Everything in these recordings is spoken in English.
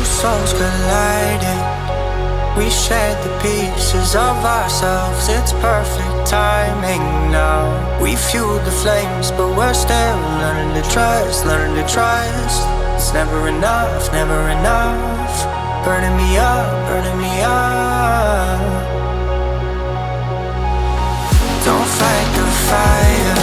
Two souls colliding. We shared the pieces of ourselves. It's perfect timing now. We fueled the flames, but we're still learning to trust, learning to trust. It's never enough, never enough. Burning me up, burning me up. Don't fight the fire.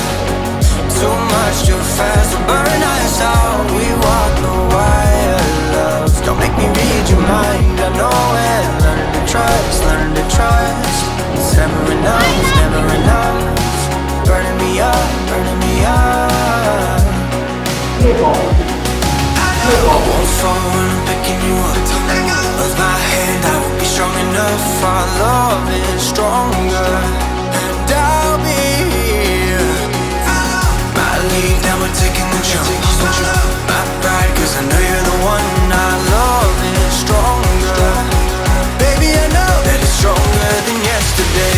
Too much, too fast, will burn us out. We walk the wire, love. Don't make me read your mind. I know it. Learn to trust, learn to trust. It's never enough, never enough. Burning me up, burning me up. I won't fall when I'm picking you up. Of my hand, I won't be strong enough. Our love is stronger, and I'll be here. My lead, now we're taking the jump. My pride, cause I know you're the one. Our love is stronger. Baby, I know that it's stronger than yesterday.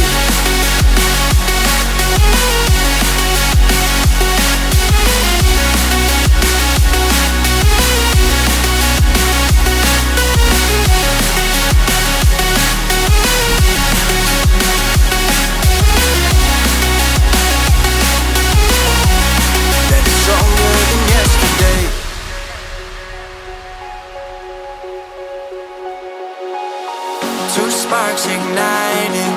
Two sparks igniting.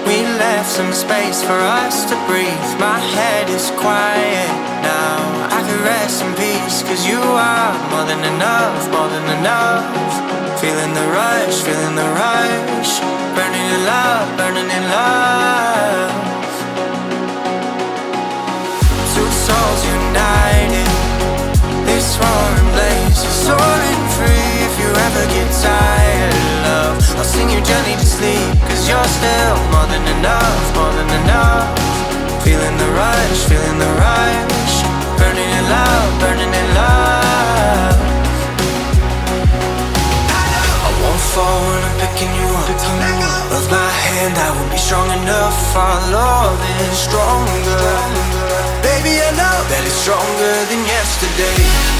We left some space for us to breathe. My head is quiet now. I can rest in peace, cause you are more than enough, more than enough. Feeling the rush, feeling the rush. Burning in love, burning in love. Two souls united. This roaring blaze is soaring free. If you ever get tired, love, I'll sing you gently to sleep, cause you're still more than enough, more than enough. Feeling the rush, feeling the rush. Burning in love, burning in love. I won't fall when I'm picking you up. Of my hand, I won't be strong enough. Our love is stronger. Baby, I know that it's stronger than yesterday.